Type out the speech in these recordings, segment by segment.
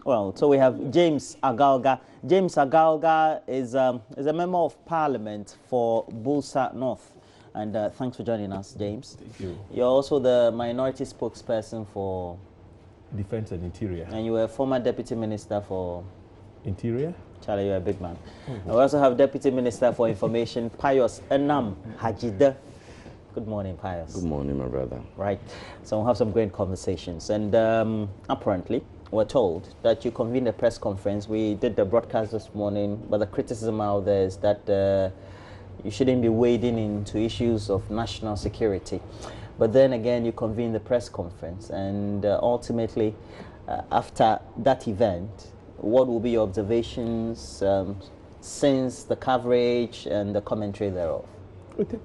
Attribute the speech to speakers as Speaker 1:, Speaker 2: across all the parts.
Speaker 1: Well, so we have James Agalga. James Agalga is a member of parliament for Bulsa North. And thanks for joining us, James.
Speaker 2: Thank you.
Speaker 1: You're also the minority spokesperson for
Speaker 2: Defense and Interior.
Speaker 1: And you were former deputy minister for
Speaker 2: Interior.
Speaker 1: Charlie, you're a big man. We also have deputy minister for information, Pius Enam Hajide. Good morning, Pius.
Speaker 3: Good morning, my brother.
Speaker 1: Right. So we'll have some great conversations. And apparently, we're told that you convened a press conference. We did the broadcast this morning, but the criticism out there is that you shouldn't be wading into issues of national security. But then again, you convened the press conference, and ultimately, after that event, what will be your observations since the coverage and the commentary thereof?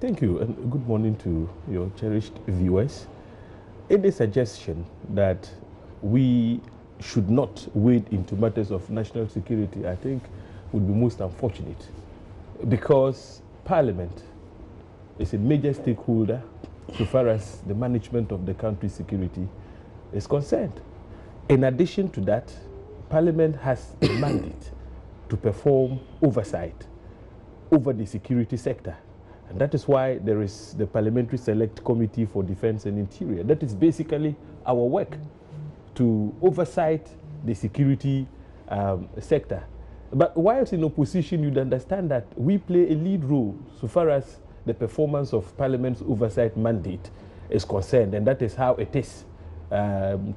Speaker 2: Thank you, and good morning to your cherished viewers. Any suggestion that we should not wade into matters of national security, I think, would be most unfortunate, because Parliament is a major stakeholder so far as the management of the country's security is concerned. In addition to that, Parliament has a mandate to perform oversight over the security sector. And that is why there is the Parliamentary Select Committee for Defense and Interior. That is basically our work, to oversight the security sector. But whilst in opposition, you'd understand that we play a lead role so far as the performance of Parliament's oversight mandate is concerned, and that is how it is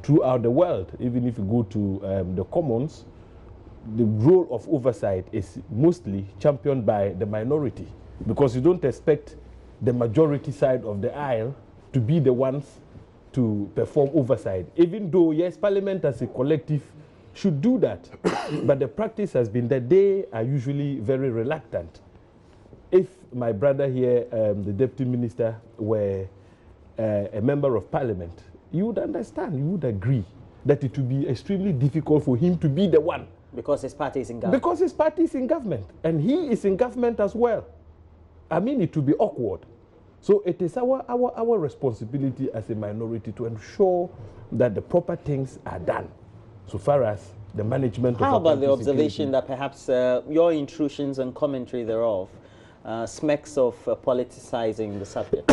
Speaker 2: throughout the world. Even if you go to the Commons, the role of oversight is mostly championed by the minority, because you don't expect the majority side of the aisle to be the ones to perform oversight, even though, yes, Parliament as a collective should do that. But the practice has been that they are usually very reluctant. If my brother here, the deputy minister, were a member of Parliament, you would understand, you would agree that it would be extremely difficult for him to be the one.
Speaker 1: Because his party is in government.
Speaker 2: Because his party is in government, and he is in government as well. I mean, it would be awkward. So it is our responsibility as a minority to ensure that the proper things are done so far as the management of
Speaker 1: How about the
Speaker 2: security.
Speaker 1: observation that perhaps your intrusions and commentary thereof smacks of politicizing the subject?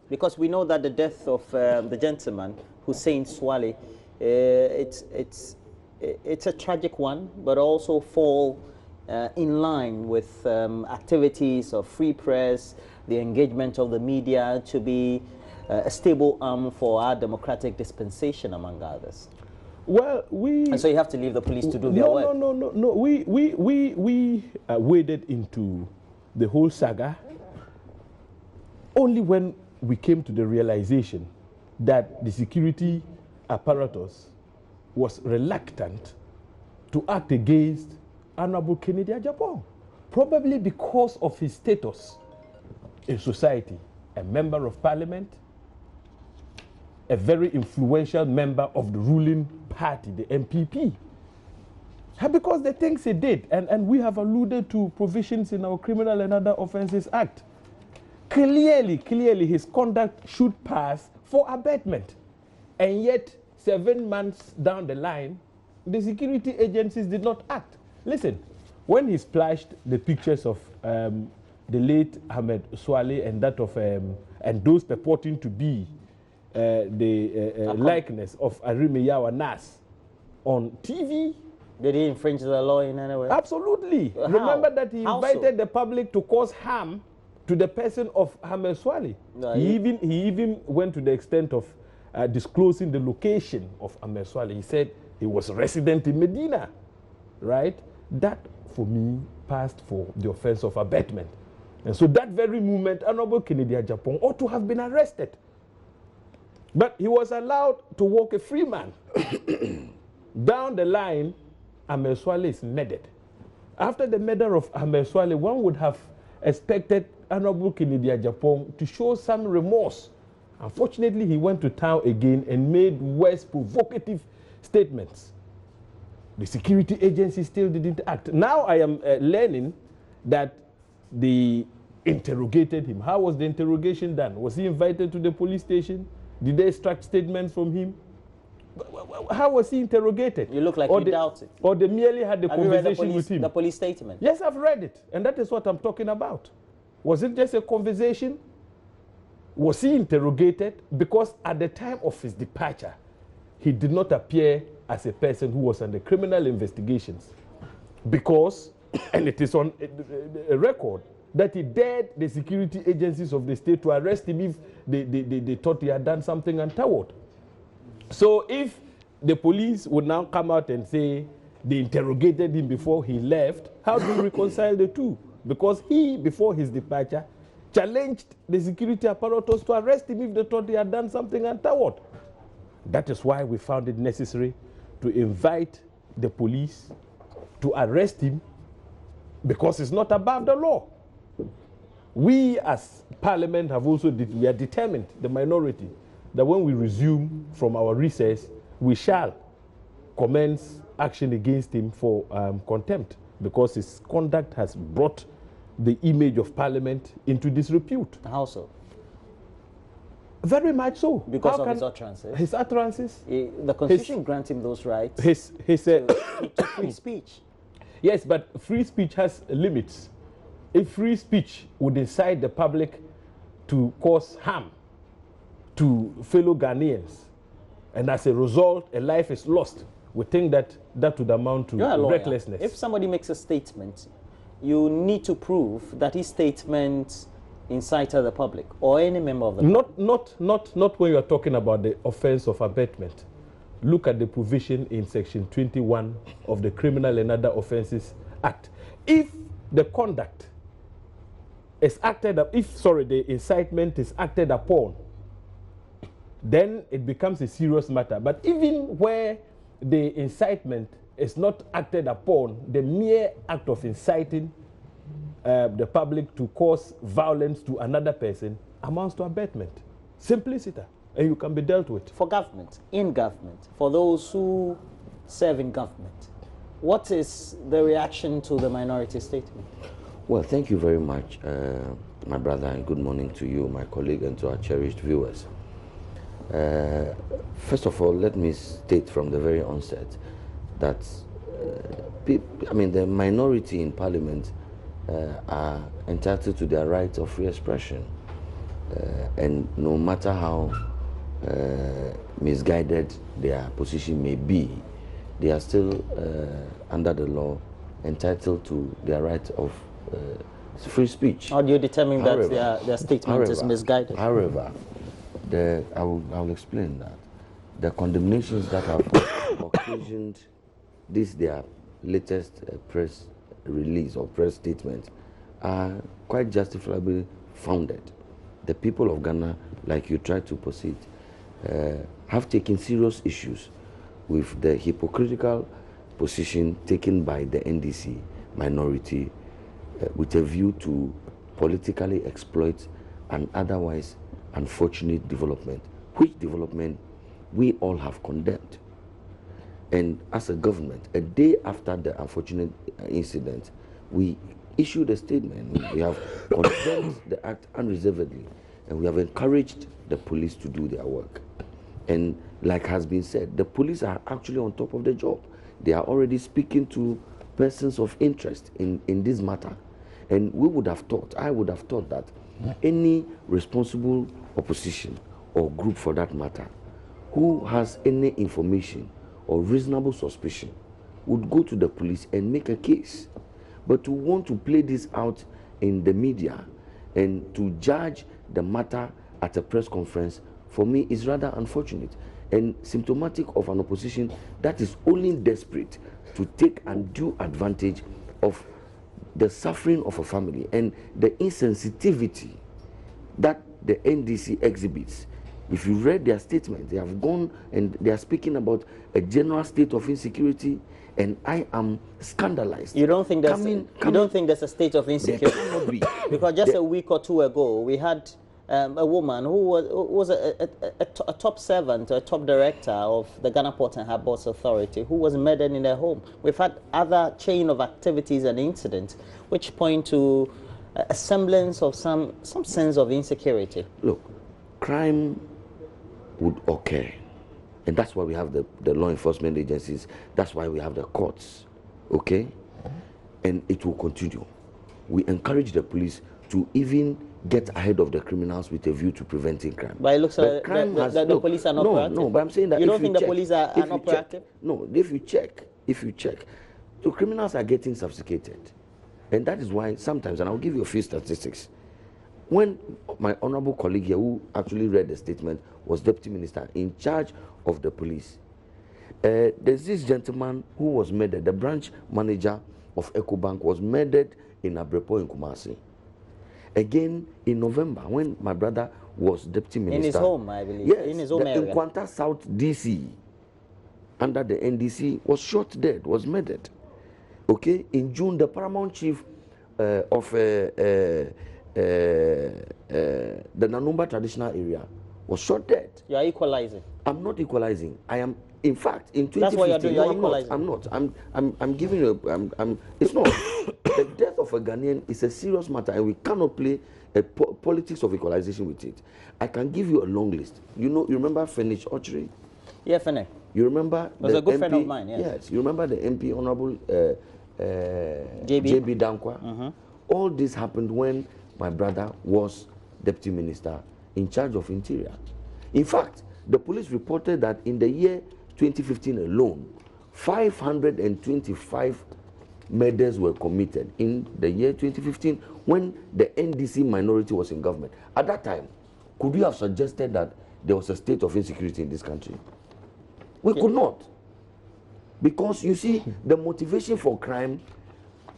Speaker 1: Because we know that the death of the gentleman, Hussein-Suale, it's a tragic one, but also fall in line with activities of free press, the engagement of the media to be a stable arm for our democratic dispensation, among others.
Speaker 2: Well,
Speaker 1: and so you have to leave the police to do their work.
Speaker 2: No. We waded into the whole saga only when we came to the realization that the security apparatus was reluctant to act against Honorable Kennedy Agyapong, probably because of his status in society, a member of Parliament, a very influential member of the ruling party, the MPP. And because the things he did, and we have alluded to provisions in our Criminal and Other Offences Act, clearly his conduct should pass for abatement. And yet, 7 months down the line, the security agencies did not act. Listen, when he splashed the pictures of the late Ahmed Hussein-Suale and that of and those purporting to be the likeness of Arimiyawa Nas on TV.
Speaker 1: Did he infringe the law in any way?
Speaker 2: Absolutely.
Speaker 1: How?
Speaker 2: Remember that he invited the public to cause harm to the person of Ahmed Hussein-Suale. No, he even went to the extent of disclosing the location of Ahmed Hussein-Suale. He said he was a resident in Medina, right? That, for me, passed for the offense of abatement. And so that very moment, Honorable Kennedy Agyapong ought to have been arrested. But he was allowed to walk a free man. Down the line, Ahmed Hussein-Suale is murdered. After the murder of Ahmed Hussein-Suale, one would have expected Honorable Kennedy Agyapong to show some remorse. Unfortunately, he went to town again and made worse provocative statements. The security agency still didn't act. Now I am learning that they interrogated him. How was the interrogation done? Was he invited to the police station? Did they extract statements from him? How was he interrogated?
Speaker 1: You look like
Speaker 2: or
Speaker 1: you doubt it.
Speaker 2: Or they merely had a conversation with him.
Speaker 1: The police statement?
Speaker 2: Yes, I've read it. And that is what I'm talking about. Was it just a conversation? Was he interrogated? Because at the time of his departure, he did not appear as a person who was under criminal investigations. Because, and it is on a record, that he dared the security agencies of the state to arrest him if they thought he had done something untoward. So if the police would now come out and say they interrogated him before he left, how do you reconcile the two? Because he, before his departure, challenged the security apparatus to arrest him if they thought he had done something untoward. That is why we found it necessary to invite the police to arrest him, because it's not above the law. We as Parliament have also, we are determined, the minority, that when we resume from our recess, we shall commence action against him for contempt, because his conduct has brought the image of Parliament into disrepute.
Speaker 1: How so?
Speaker 2: Very much so.
Speaker 1: Because of his utterances?
Speaker 2: His utterances.
Speaker 1: The Constitution grants him those rights
Speaker 2: to
Speaker 1: free speech.
Speaker 2: Yes, but free speech has limits. If free speech would incite the public to cause harm to fellow Ghanaians, and as a result, a life is lost, we think that that would amount to recklessness.
Speaker 1: If somebody makes a statement, you need to prove that his statement incited the public or any member of the public.
Speaker 2: Not when you are talking about the offense of abetment. Look at the provision in Section 21 of the Criminal and Other Offences Act. If the conduct is acted up, the incitement is acted upon, then it becomes a serious matter. But even where the incitement is not acted upon, the mere act of inciting the public to cause violence to another person amounts to abetment. Simpliciter. And you can be dealt with.
Speaker 1: For government, in government, for those who serve in government, what is the reaction to the minority statement?
Speaker 3: Well, thank you very much, my brother, and good morning to you, my colleague, and to our cherished viewers. First of all, let me state from the very onset that the minority in Parliament are entitled to their right of free expression, and no matter how misguided their position may be, they are still under the law entitled to their right of free speech.
Speaker 1: How do you determine that their statement is misguided?
Speaker 3: However, I will explain that. The condemnations that have occasioned their latest press release or press statement are quite justifiably founded. The people of Ghana, like you tried to proceed, have taken serious issues with the hypocritical position taken by the NDC minority with a view to politically exploit an otherwise unfortunate development, which development we all have condemned. And as a government, a day after the unfortunate incident, we issued a statement. We have condemned the act unreservedly, and we have encouraged the police to do their work. And like has been said, the police are actually on top of the job. They are already speaking to persons of interest in this matter. And I would have thought that any responsible opposition or group for that matter who has any information or reasonable suspicion would go to the police and make a case. But to want to play this out in the media and to judge the matter at a press conference, for me, is rather unfortunate and symptomatic of an opposition that is only desperate to take undue advantage of the suffering of a family and the insensitivity that the NDC exhibits. If you read their statement, they have gone and they are speaking about a general state of insecurity, and I am scandalized.
Speaker 1: You don't think there's a state of insecurity? Because just a week or two ago, we had a woman who was a top servant, a top director of the Ghana Port and Harbours Authority, who was murdered in their home. We've had other chain of activities and incidents which point to a semblance of some sense of insecurity.
Speaker 3: Look, crime would occur And that's why we have the law enforcement agencies. That's why we have the courts. Okay? And it will continue. We encourage the police to even get ahead of the criminals with a view to preventing crime.
Speaker 1: But it looks like the police are not proactive.
Speaker 3: No, but I'm saying that
Speaker 1: you don't think the police are not proactive?
Speaker 3: No, if you check, the criminals are getting sophisticated. And that is why sometimes, and I'll give you a few statistics, when my honorable colleague here, who actually read the statement, was deputy minister in charge of the police, there's this gentleman who was murdered, the branch manager of EcoBank was murdered in Abrepo in Kumasi. Again, in November, when my brother was deputy minister.
Speaker 1: In his home, I believe.
Speaker 3: Yes,
Speaker 1: in his home area.
Speaker 3: In Kwanta South, DC, under the NDC, was shot dead, was murdered. Okay, in June, the paramount chief of the Nanumba traditional area was shot dead.
Speaker 1: You are equalizing.
Speaker 3: I'm not equalizing. I am, in fact, in 2015.
Speaker 1: That's what you're doing. You're equalizing.
Speaker 3: I'm not. I'm giving you. It's not. The death of a Ghanaian is a serious matter, and we cannot play a politics of equalization with it. I can give you a long list. You remember Fenich Ochiri?
Speaker 1: Yeah, Fenech.
Speaker 3: You remember?
Speaker 1: Was a good friend of mine. Yes.
Speaker 3: Yes. You remember the MP, Honorable JB Dankwa? All this happened when my brother was deputy minister in charge of interior. In fact, the police reported that in the year 2015 alone, 525 murders were committed in the year 2015 when the NDC minority was in government. At that time, could we have suggested that there was a state of insecurity in this country? We could not. Because you see, the motivation for crime,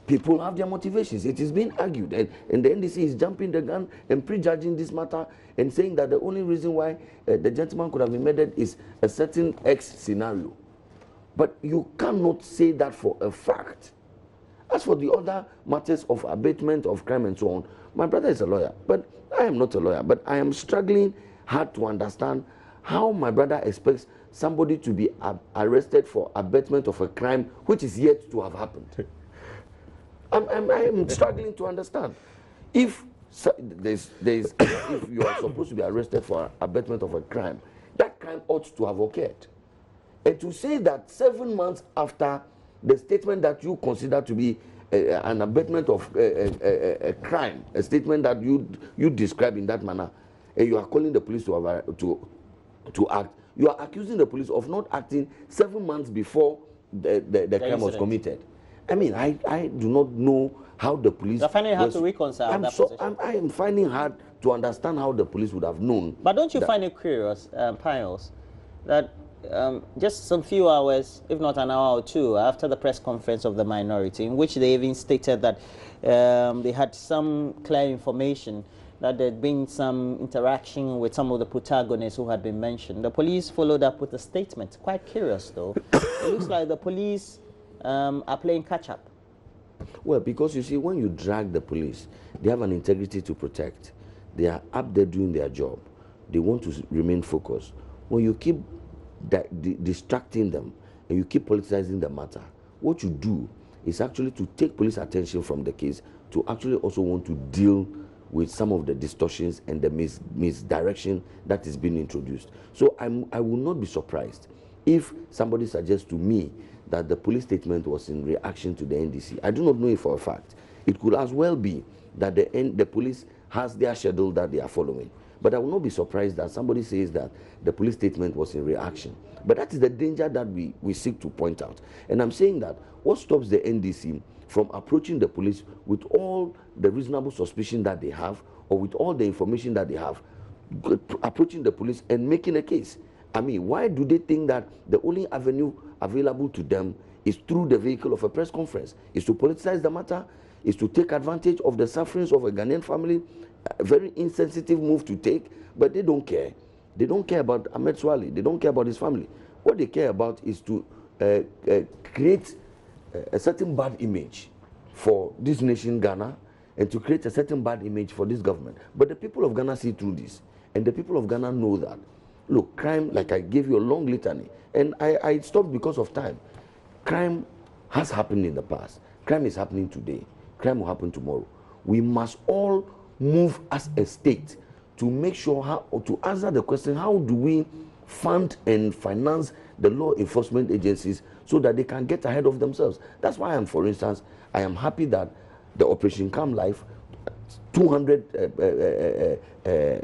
Speaker 3: people have their motivations. It is being argued. And the NDC is jumping the gun and prejudging this matter and saying that the only reason why the gentleman could have been murdered is a certain X scenario. But you cannot say that for a fact. As for the other matters of abatement of crime and so on, my brother is a lawyer, but I am not a lawyer. But I am struggling hard to understand how my brother expects somebody to be arrested for abatement of a crime which is yet to have happened. I am struggling to understand. If if you are supposed to be arrested for abatement of a crime, that crime ought to have occurred. And to say that 7 months after the statement that you consider to be an abatement of a crime, a statement that you describe in that manner, and you are calling the police to act, you are accusing the police of not acting 7 months before the crime was committed. I mean, I do not know how the police...
Speaker 1: You're finding it hard to reconcile that position.
Speaker 3: I am finding hard to understand how the police would have known.
Speaker 1: But don't you find it curious, Piles, that just some few hours, if not an hour or two, after the press conference of the minority, in which they even stated that they had some clear information that there'd been some interaction with some of the protagonists who had been mentioned, the police followed up with a statement. Quite curious, though. It looks like the police are playing catch-up.
Speaker 3: Well, because you see, when you drag the police, they have an integrity to protect. They are up there doing their job. They want to remain focused. When you keep distracting them and you keep politicizing the matter, what you do is actually to take police attention from the case to actually also want to deal with some of the distortions and the misdirection that is being introduced. So I will not be surprised if somebody suggests to me that the police statement was in reaction to the NDC. I do not know it for a fact. It could as well be that the police has their schedule that they are following. But I will not be surprised that somebody says that the police statement was in reaction. But that is the danger that we seek to point out. And I'm saying that what stops the NDC from approaching the police with all the reasonable suspicion that they have, or with all the information that they have, approaching the police and making a case? I mean, why do they think that the only avenue available to them is through the vehicle of a press conference? Is to politicize the matter, is to take advantage of the sufferings of a Ghanaian family, a very insensitive move to take, but they don't care. They don't care about Ahmed Hussein-Suale. They don't care about his family. What they care about is to create a certain bad image for this nation, Ghana, and to create a certain bad image for this government. But the people of Ghana see through this, and the people of Ghana know that. Look, crime, like I gave you a long litany, and I stopped because of time. Crime has happened in the past. Crime is happening today. Crime will happen tomorrow. We must all move as a state to make sure to answer the question, how do we fund and finance the law enforcement agencies so that they can get ahead of themselves. That's why for instance, I am happy that the Operation Calm Life, 200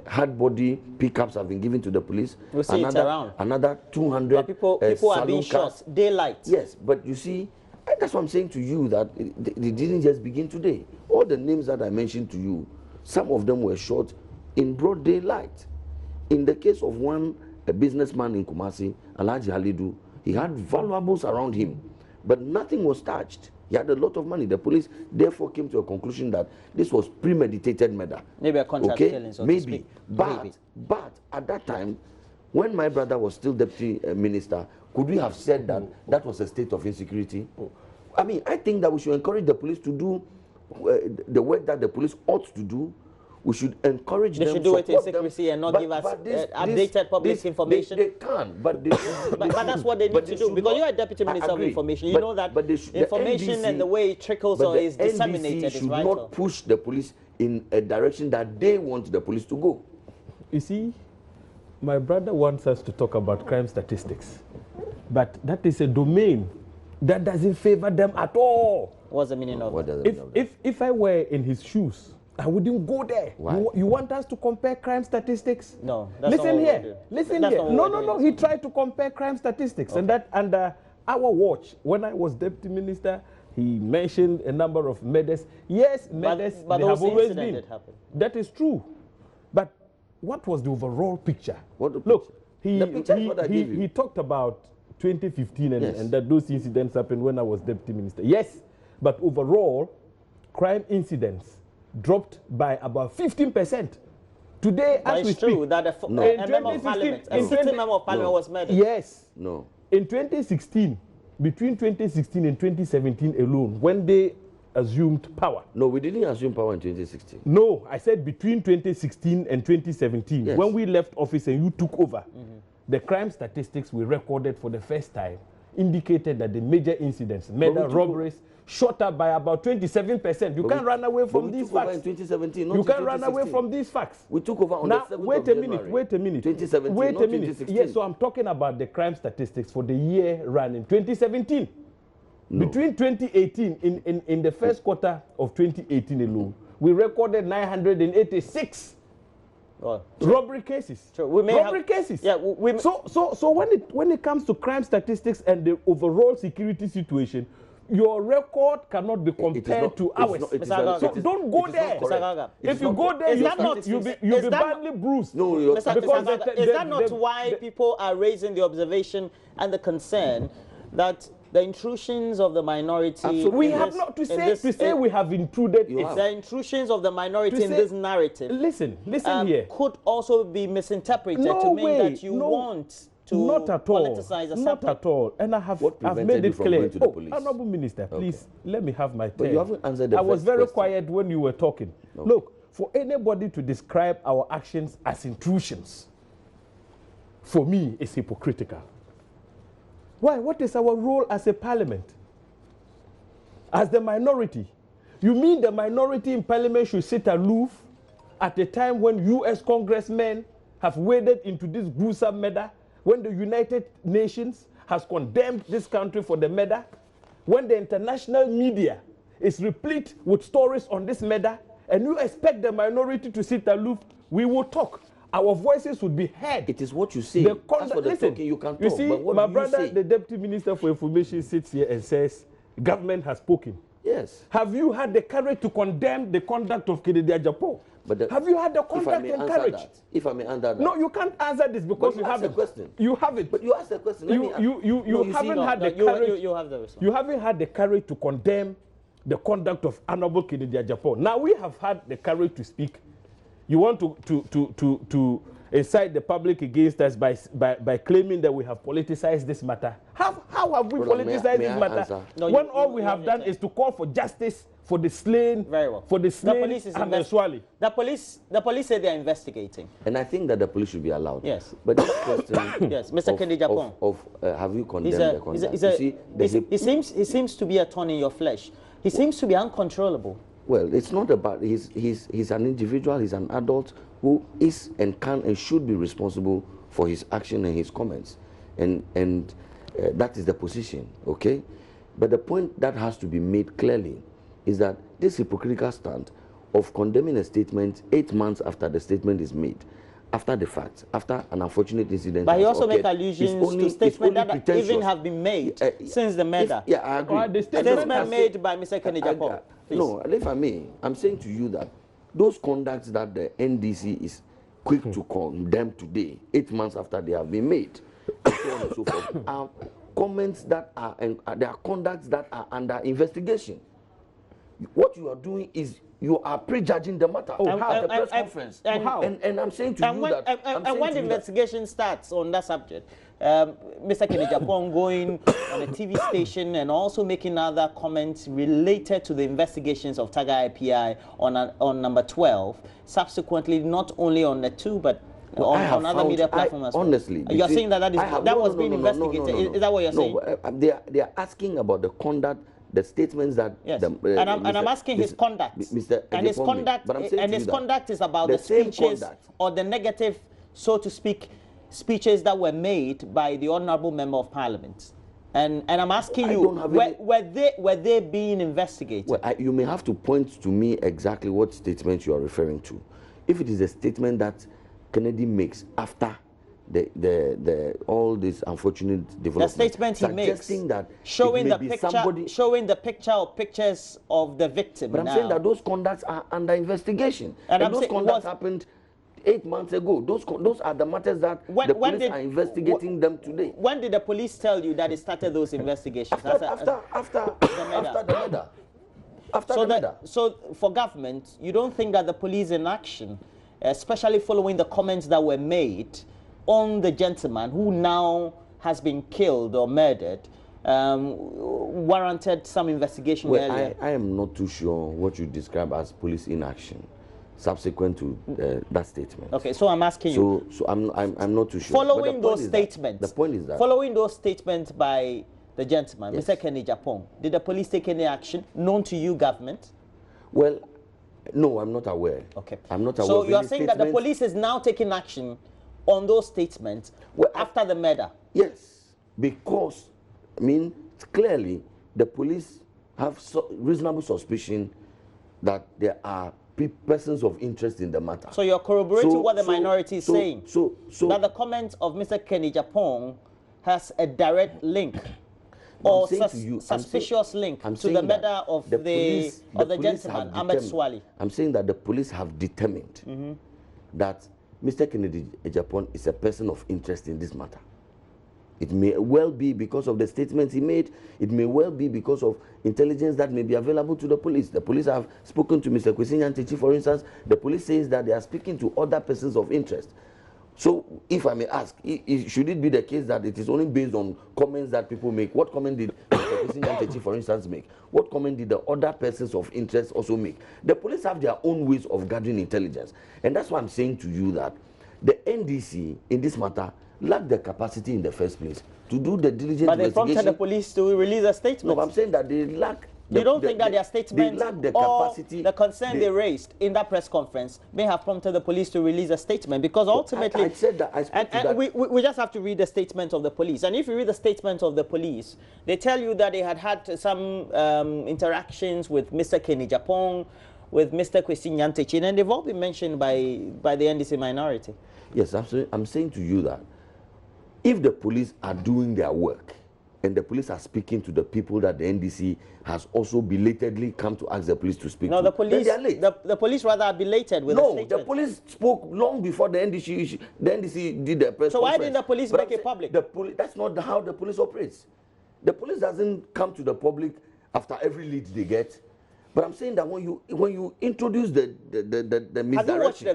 Speaker 3: hard body pickups have been given to the police.
Speaker 1: We'll see it around.
Speaker 3: Another 200
Speaker 1: but people are being shot daylight.
Speaker 3: Yes, but you see, that's what I'm saying to you, that they didn't just begin today. All the names that I mentioned to you, some of them were shot in broad daylight. In the case of a businessman in Kumasi, Alhaji Halidu, he had valuables around him, but nothing was touched. He had a lot of money. The police therefore came to a conclusion that this was premeditated murder.
Speaker 1: Maybe a contract killing, so to speak.
Speaker 3: But at that time, when my brother was still deputy minister, could we have said that that was a state of insecurity? I mean, I think that we should encourage the police to do the work that the police ought to do. We should encourage them.
Speaker 1: They should do it in secrecy and not give us updated public information.
Speaker 3: They can, but
Speaker 1: that's what they need to do. Because you're a deputy minister of information. You know that information and the way it trickles or is disseminated is vital.
Speaker 3: Should not push the police in a direction that they want the police to go.
Speaker 2: You see, my brother wants us to talk about crime statistics, but that is a domain that doesn't favor them at all.
Speaker 1: What's the meaning of that?
Speaker 2: If I were in his shoes, I wouldn't go there.
Speaker 3: Why?
Speaker 2: You want us to compare crime statistics?
Speaker 1: No, that's
Speaker 2: listen
Speaker 1: not
Speaker 2: here. Listen here. No. He tried to compare crime statistics, and that under our watch, when I was deputy minister, he mentioned a number of murders. Yes, murders
Speaker 1: but
Speaker 2: they have always been. That is true. But what was the overall picture? Look, he talked about 2015 and that those incidents happened when I was deputy minister. Yes, but overall, crime incidents dropped by about 15%. Today, as we speak,
Speaker 1: true that a member of parliament, a sitting member of parliament was murdered.
Speaker 2: Yes.
Speaker 3: No.
Speaker 2: In 2016, between 2016 and 2017 alone, when they assumed power.
Speaker 3: No, we didn't assume power in 2016.
Speaker 2: No, I said between 2016 and 2017, when we left office and you took over, the crime statistics we recorded for the first time indicated that the major incidents, murder, robberies, shot up by about 27%. You can't run away from these facts.
Speaker 3: In 2017, not
Speaker 2: you can't run away from these facts.
Speaker 3: We took over on the 7th of January.
Speaker 2: Wait a minute.
Speaker 3: 2017,
Speaker 2: wait
Speaker 3: not
Speaker 2: a minute.
Speaker 3: 2016.
Speaker 2: Yes, so I'm talking about the crime statistics for the year running 2017. No. Between 2018, in the first quarter of 2018 alone, we recorded 986 robbery cases.
Speaker 1: Sure. We may
Speaker 2: robbery cases.
Speaker 1: Yeah.
Speaker 2: So when it comes to crime statistics and the overall security situation, your record cannot be compared to ours. So don't go there. If you go there, you'll be badly bruised.
Speaker 3: No,
Speaker 1: is that not why people are raising the observation and the concern that the intrusions of the minority...
Speaker 2: We have not to say we have intruded.
Speaker 1: The intrusions of the minority in this narrative...
Speaker 2: Listen here.
Speaker 1: ...could also be misinterpreted to mean that you want to politicize a
Speaker 2: Not at all. And I've made it clear. Honorable Minister, please, let me have my turn.
Speaker 3: But you haven't answered the
Speaker 2: I was very quiet when you were talking. Okay. Look, for anybody to describe our actions as intrusions, for me, is hypocritical. Why? What is our role as a parliament? As the minority? You mean the minority in parliament should sit aloof at a time when U.S. congressmen have waded into this gruesome murder, when the United Nations has condemned this country for the murder, when the international media is replete with stories on this murder, and you expect the minority to sit aloof? We will talk. Our voices would be heard.
Speaker 3: It is what you say. As for the talking, you can talk.
Speaker 2: You see, but what my brother, the Deputy Minister for Information, sits here and says, government has spoken.
Speaker 3: Yes.
Speaker 2: Have you had the courage to condemn the conduct of Kennedy Agyapong? Have you had the conduct and courage?
Speaker 3: If I may answer that.
Speaker 2: No, you can't answer this because you have it.
Speaker 3: Question.
Speaker 2: You have it.
Speaker 3: But you asked the question.
Speaker 2: You haven't had the courage.
Speaker 1: You have the response.
Speaker 2: You haven't had the courage to condemn the conduct of Honorable Kennedy Agyapong. Now we have had the courage to speak. You want to incite the public against us by claiming that we have politicized this matter. How have we politicized this matter? No, when all we have done is to call for justice for the slain, for the slain Ahmed Suale.
Speaker 1: The police say they are investigating.
Speaker 3: And I think that the police should be allowed.
Speaker 1: Yes.
Speaker 3: But this question
Speaker 1: yes, Mr. Kennedy Agyapong.
Speaker 3: Have you condemned the conduct?
Speaker 1: He seems to be a thorn in your flesh. He seems to be uncontrollable.
Speaker 3: Well, it's not about, he's an individual, he's an adult who is and can and should be responsible for his action and his comments. And that is the position, okay? But the point that has to be made clearly is that this hypocritical stand of condemning a statement 8 months after the statement is made, after the fact, after an unfortunate incident.
Speaker 1: But he also
Speaker 3: makes
Speaker 1: make allusions to statements that even have been made since the murder.
Speaker 3: Yeah, I agree.
Speaker 2: Well, the
Speaker 1: statement made by Mr. Kennedy Agyapong.
Speaker 3: No, if I may, I'm saying to you that those conducts that the NDC is quick to condemn today, 8 months after they have been made, and so on and so forth, are comments that are, and there are conducts that are under investigation. What you are doing is you are prejudging the matter. The press conference. And I'm saying to you that.
Speaker 1: And when the investigation starts on that subject, Mr. Kennedy Agyapong going on a TV station and also making other comments related to the investigations of Taga IPI on number 12, subsequently not only on the 2 but on other media platforms as well.
Speaker 3: Honestly,
Speaker 1: you're saying that was being investigated. Is that what you're saying?
Speaker 3: No, they are asking about the conduct, the statements that.
Speaker 1: Yes. I'm asking his conduct. His conduct is about the speeches or the negative, so to speak, speeches that were made by the Honourable Member of Parliament. And I'm asking you, were they being investigated?
Speaker 3: Well, you may have to point to me exactly what statement you are referring to. If it is a statement that Kennedy makes after all these unfortunate developments,
Speaker 1: the statement he makes,
Speaker 3: that
Speaker 1: showing the picture or pictures of the victim.
Speaker 3: But I'm saying that those conducts are under investigation, and those conducts happened 8 months ago. Those are the matters that the police are investigating them today.
Speaker 1: When did the police tell you that they started those investigations?
Speaker 3: After the murder.
Speaker 1: So for government, you don't think that the police in action, especially following the comments that were made on the gentleman who now has been killed or murdered, warranted some investigation earlier?
Speaker 3: I am not too sure what you describe as police inaction subsequent to that statement.
Speaker 1: Okay, so I'm asking you.
Speaker 3: So I'm not too sure.
Speaker 1: Following those statements,
Speaker 3: the point is that
Speaker 1: following those statements by the gentleman, Mr. Kennedy Agyapong, did the police take any action known to you, government?
Speaker 3: Well, no, I'm not aware.
Speaker 1: Okay,
Speaker 3: I'm not aware.
Speaker 1: So you are saying that the police is now taking action on those statements after the murder?
Speaker 3: Yes, because clearly the police have reasonable suspicion that there are persons of interest in the matter.
Speaker 1: So you're corroborating what the minority is saying? That the comment of Mr. Kennedy Agyapong has a direct link or suspicious link to the murder of the gentleman, Ahmed Hussein-Suale?
Speaker 3: I'm saying that the police have determined that Mr. Kennedy Agyapong is a person of interest in this matter. It may well be because of the statements he made. It may well be because of intelligence that may be available to the police. The police have spoken to Mr. Kwesi Nyantakyi, for instance. The police says that they are speaking to other persons of interest. So, if I may ask, should it be the case that it is only based on comments that people make? What comment did Mr. Kwesi Nyantakyi, for instance, make? What comment did the other persons of interest also make? The police have their own ways of gathering intelligence. And that's why I'm saying to you that the NDC, in this matter, lack the capacity in the first place to do the diligent investigation.
Speaker 1: But they prompted the police to release a statement.
Speaker 3: No, I'm saying that they lack.
Speaker 1: You don't think that their statement
Speaker 3: they lack the capacity,
Speaker 1: or the concern they raised in that press conference may have prompted the police to release a statement? Because ultimately,
Speaker 3: I said that.
Speaker 1: We just have to read the statement of the police. And if you read the statement of the police, they tell you that they had some interactions with Mr. Kennedy Agyapong, with Mr. Kwesi Nyantakyi, and they've all been mentioned by the NDC minority.
Speaker 3: Yes, I'm saying to you that if the police are doing their work and the police are speaking to the people that the NDC has also belatedly come to ask the police to speak to,
Speaker 1: the police,
Speaker 3: then they are late.
Speaker 1: The police rather are belated with a statement.
Speaker 3: No, the police spoke long before the NDC did their press conference.
Speaker 1: So why didn't the police make it public?
Speaker 3: That's not how the police operates. The police doesn't come to the public after every lead they get. But I'm saying that when you introduce the misdirection,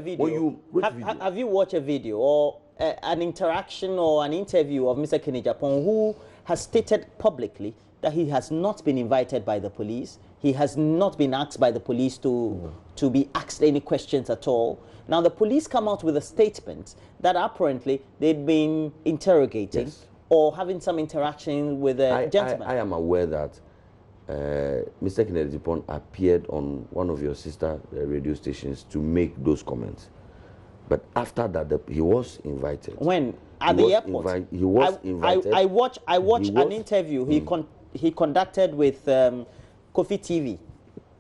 Speaker 1: have you watched a video or an interaction or an interview of Mr. Kennedy Agyapong, who has stated publicly that he has not been invited by the police, he has not been asked by the police to be asked any questions at all? Now the police come out with a statement that apparently they'd been interrogating or having some interaction with a gentleman.
Speaker 3: I am aware that Mr. Kennedy Agyapong appeared on one of your sister radio stations to make those comments. But after that, he was invited.
Speaker 1: When? at the airport.
Speaker 3: He was invited.
Speaker 1: I watched an interview he conducted with Kofi TV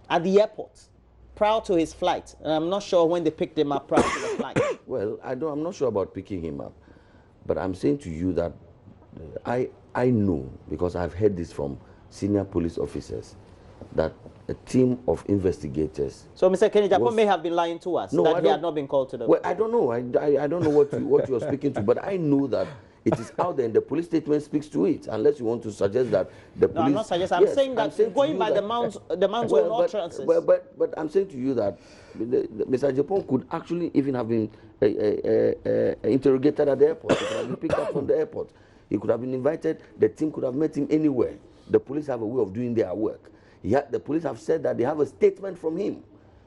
Speaker 1: at the airport prior to his flight. And I'm not sure when they picked him up prior to the flight.
Speaker 3: Well, I'm not sure about picking him up, but I'm saying to you that I know, because I've heard this from senior police officers, that a team of investigators.
Speaker 1: So Mr. Kennedy Agyapong may have been lying to us that he had not been called to the.
Speaker 3: Well, I don't know. I don't know what you're speaking to, but I know that it is out there, and the police statement speaks to it. Unless you want to suggest that the police.
Speaker 1: No, I'm not suggesting. I'm saying that going by the Mount's own utterances.
Speaker 3: But I'm saying to you that Mr. Agyapong could actually even have been interrogated at the airport. He could have been picked up from the airport. He could have been invited. The team could have met him anywhere. The police have a way of doing their work. The police have said that they have a statement from him.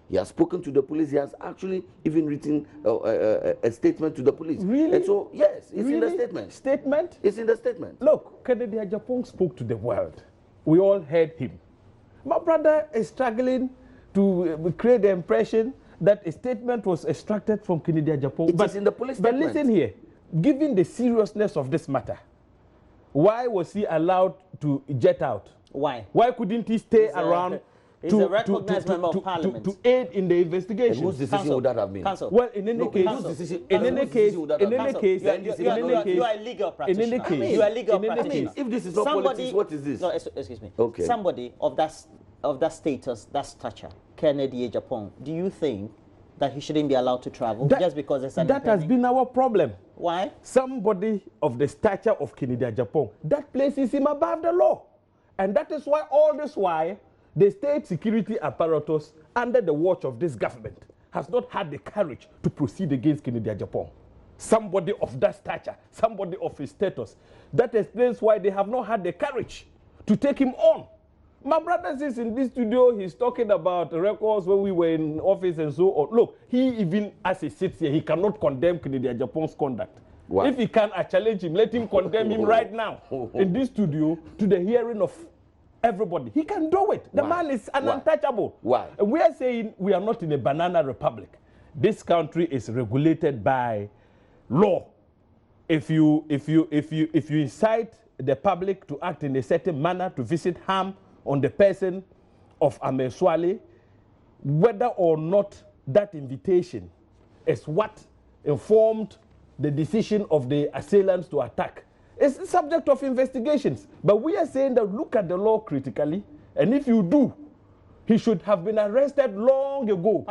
Speaker 3: He has spoken to the police. He has actually even written a statement to the police.
Speaker 2: Really?
Speaker 3: And so, yes, it's in the statement.
Speaker 2: Statement?
Speaker 3: It's in the statement.
Speaker 2: Look, Kennedy Agyapong spoke to the world. We all heard him. My brother is struggling to create the impression that a statement was extracted from Kennedy Agyapong.
Speaker 3: It is in the police statement.
Speaker 2: But listen here, given the seriousness of this matter, why was he allowed to jet out?
Speaker 1: Why?
Speaker 2: Why couldn't he stay around to aid in the investigation?
Speaker 3: And whose decision would that have been?
Speaker 1: Cancel.
Speaker 2: Well, in any case,
Speaker 1: you are a legal practitioner. You are a legal practitioner.
Speaker 3: If this is not politics, what is this?
Speaker 1: No, excuse me.
Speaker 3: Okay.
Speaker 1: Somebody of that status, that stature, Kennedy Agyapong, do you think that he shouldn't be allowed to travel just because it's an
Speaker 2: That has been our problem.
Speaker 1: Why?
Speaker 2: Somebody of the stature of Kennedy Agyapong, that places him above the law. And that is why the state security apparatus under the watch of this government has not had the courage to proceed against Kennedy Agyapong. Somebody of that stature, somebody of his status. That explains why they have not had the courage to take him on. My brother says in this studio, he's talking about records when we were in office and so on. Look, he even, as he sits here, he cannot condemn Kennedy Agyapong's conduct. Why? If he can, I challenge him. Let him condemn him right now in this studio to the hearing of everybody. He can do it. The man is untouchable.
Speaker 3: Why?
Speaker 2: And we are saying we are not in a banana republic. This country is regulated by law. If you incite the public to act in a certain manner, to visit harm on the person of Ahmed Hussein-Suale, whether or not that invitation is what informed the decision of the assailants to attack, it's the subject of investigations. But we are saying that look at the law critically, and if you do, he should have been arrested long ago.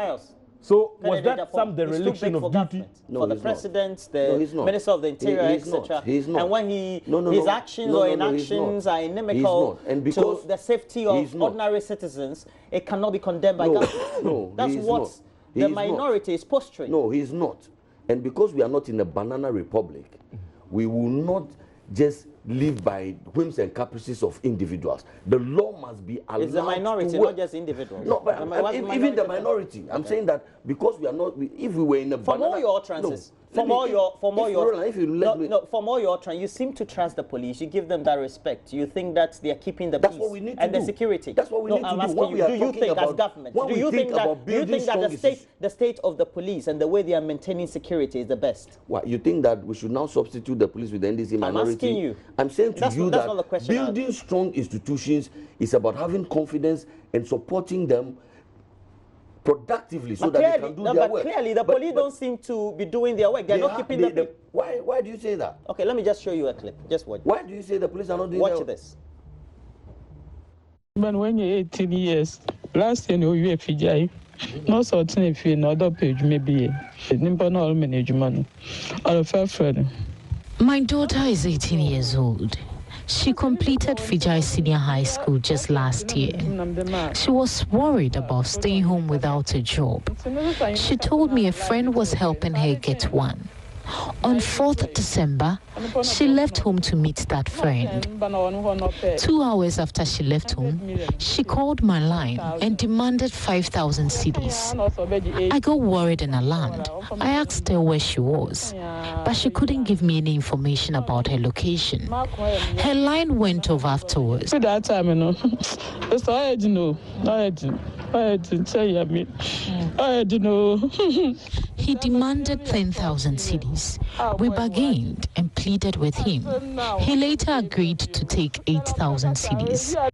Speaker 2: So was that some dereliction of duty?
Speaker 1: No, for the president, the Minister of the Interior, etc. And when his actions or inactions are inimical to the safety of ordinary citizens, it cannot be condemned by government. That's what the minority is postulating.
Speaker 3: No, he's not. And because we are not in a banana republic, we will not just live by whims and caprices of individuals. The law must be allowed. It's
Speaker 1: the minority, not just individuals.
Speaker 3: No, but even the minority. I'm saying that because we are not. If we were in a
Speaker 1: from all your utterances, from all your utterances, you seem to trust the police. You give them that respect. You think that they are keeping the peace and the security.
Speaker 3: That's what we need to do.
Speaker 1: Do you think as government? Do you think that the state of the police and the way they are maintaining security is the best?
Speaker 3: What, you think that we should now substitute the police with the NDC minority?
Speaker 1: I'm asking you.
Speaker 3: I'm saying to you that building strong institutions is about having confidence and supporting them productively so that they can do their work.
Speaker 1: Clearly, the police don't seem to be doing their work. They're not keeping the...
Speaker 3: Why do you say that?
Speaker 1: Okay, let me just show you a clip. Just watch.
Speaker 3: Why do you say the police are not doing their work?
Speaker 1: Watch this.
Speaker 4: But when you're 18 years, last year you were Fiji. No sort of if you another page maybe. Nimpa management. Or a fair friend.
Speaker 5: My daughter is 18 years old. She completed Fiji Senior High School just last year. She was worried about staying home without a job. She told me a friend was helping her get one. On 4th December, she left home to meet that friend. 2 hours after she left home, she called my line and demanded 5,000 cedis. I got worried and alarmed. I asked her where she was, but she couldn't give me any information about her location. Her line went off afterwards.
Speaker 4: At that time,
Speaker 5: He demanded 10,000 cedis, We bargained and pleaded with him. He later agreed to take 8,000 cedis.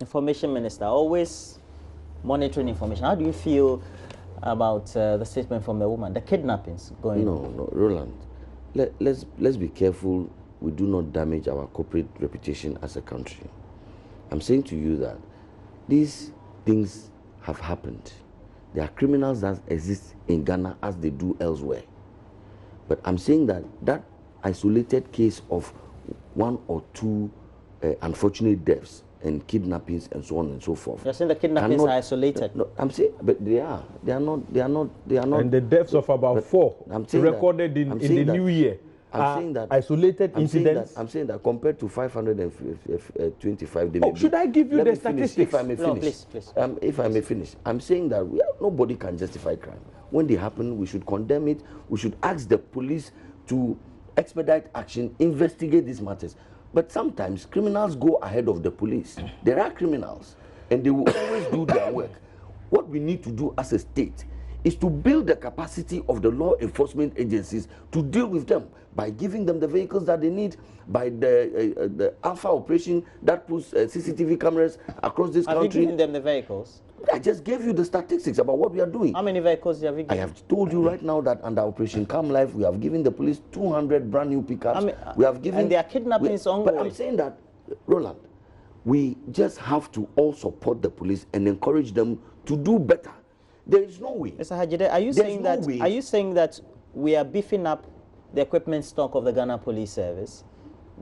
Speaker 1: Information Minister, always monitoring information. How do you feel about the statement from the woman, the kidnappings going on?
Speaker 3: No, Roland. Let's be careful. We do not damage our corporate reputation as a country. I'm saying to you that these things have happened. There are criminals that exist in Ghana as they do elsewhere. But I'm saying that that isolated case of one or two unfortunate deaths and kidnappings and so on and so forth.
Speaker 1: You're saying the kidnappings are isolated?
Speaker 3: No, I'm saying, but they are. They are not.
Speaker 2: And the deaths of about 4 recorded in the new year. I'm saying that isolated incidents.
Speaker 3: I'm saying that compared to 525,
Speaker 2: should I give you the statistics?
Speaker 3: If I may finish.
Speaker 1: No, please.
Speaker 3: If I may finish, I'm saying that nobody can justify crime. When they happen, we should condemn it. We should ask the police to expedite action, investigate these matters. But sometimes criminals go ahead of the police. There are criminals, and they will always do their work. What we need to do as a state is to build the capacity of the law enforcement agencies to deal with them by giving them the vehicles that they need, by the Alpha operation that puts CCTV cameras across this country.
Speaker 1: Have you given them the vehicles?
Speaker 3: I just gave you the statistics about what we are doing.
Speaker 1: How many vehicles have you given?
Speaker 3: I have told you right now that under Operation Calm Life, we have given the police 200 brand new pickups.
Speaker 1: We have given, and their kidnapping is ongoing.
Speaker 3: But I'm saying that, Roland, we just have to all support the police and encourage them to do better. There is no way.
Speaker 1: Mr. Hajide, are you saying that we are beefing up the equipment stock of the Ghana Police Service?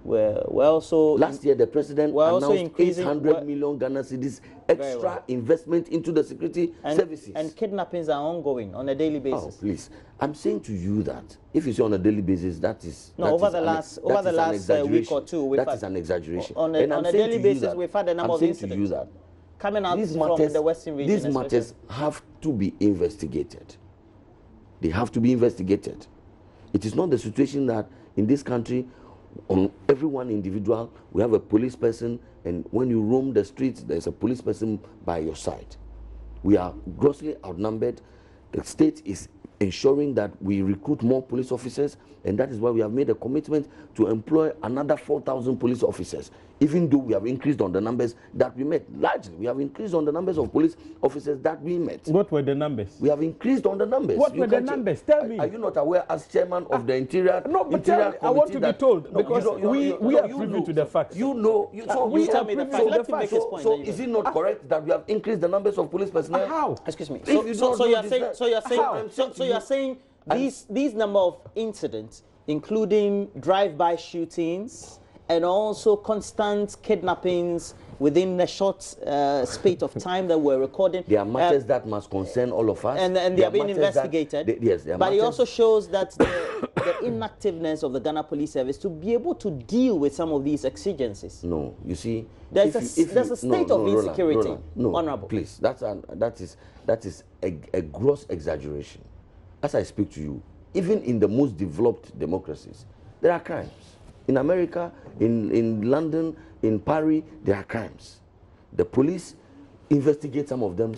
Speaker 1: We're also
Speaker 3: last year the president announced 800 million Ghana cedis extra investment into the security services.
Speaker 1: And kidnappings are ongoing on a daily basis.
Speaker 3: Oh, please. I'm saying to you that if you say on a daily basis, that is
Speaker 1: over the last week or two,
Speaker 3: that is an exaggeration.
Speaker 1: On a daily basis, we've had a number of incidents.
Speaker 3: To you that
Speaker 1: coming out from the Western region.
Speaker 3: These matters have to be investigated. They have to be investigated. It is not the situation that in this country, on every one individual, we have a police person, and when you roam the streets, there's a police person by your side. We are grossly outnumbered. The state is ensuring that we recruit more police officers, and that is why we have made a commitment to employ another 4,000 police officers, even though we have increased on the numbers that we met. Largely, we have increased on the numbers of police officers that we met.
Speaker 2: What were the numbers?
Speaker 3: We have increased on the numbers.
Speaker 2: What were the numbers? Tell me.
Speaker 3: Are you not aware as chairman of the Interior?
Speaker 2: No, but tell me, I want to be told, because we are privy to the facts.
Speaker 3: You know,
Speaker 1: you tell me the facts. Let him make his point.
Speaker 3: So is it not correct that we have increased the numbers of police personnel?
Speaker 2: How?
Speaker 1: Excuse me. So you're saying these number of incidents, including drive-by shootings and also constant kidnappings within a short space of time that we're recording.
Speaker 3: There are matters that must concern all of us.
Speaker 1: And they are being investigated.
Speaker 3: Yes,
Speaker 1: but it also shows that the inactiveness of the Ghana Police Service to be able to deal with some of these exigencies.
Speaker 3: No, you see,
Speaker 1: there's a state of insecurity.
Speaker 3: No,
Speaker 1: Honorable.
Speaker 3: Please, that is a gross exaggeration. As I speak to you, even in the most developed democracies, there are crimes. In America, in London, in Paris, there are crimes. The police investigate some of them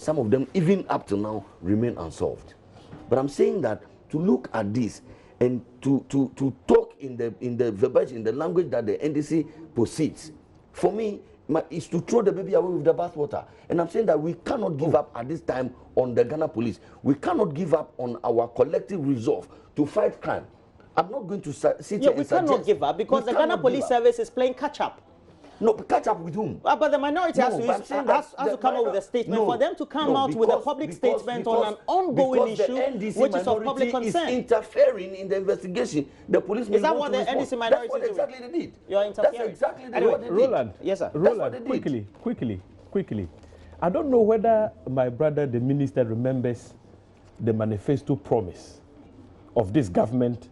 Speaker 3: even up to now remain unsolved. But I'm saying that to look at this and to talk in the verbiage, in the language that the NDC proceeds, for me, is to throw the baby away with the bathwater. And I'm saying that we cannot give up at this time on the Ghana police. We cannot give up on our collective resolve to fight crime. I'm not going to sit here and
Speaker 1: we cannot give up because the Ghana Police Service is playing catch-up.
Speaker 3: No, catch up with whom?
Speaker 1: But the minority has to come up with a statement. For them to come out with a public statement on an ongoing issue, which is of public concern.
Speaker 3: Is interfering in the investigation. The police
Speaker 1: is that what the NDC minority
Speaker 3: That's what exactly they did.
Speaker 1: You're interfering.
Speaker 3: That's exactly what they did.
Speaker 2: Roland.
Speaker 1: Yes, sir.
Speaker 2: Roland, quickly. I don't know whether my brother, the minister, remembers the manifesto promise of this government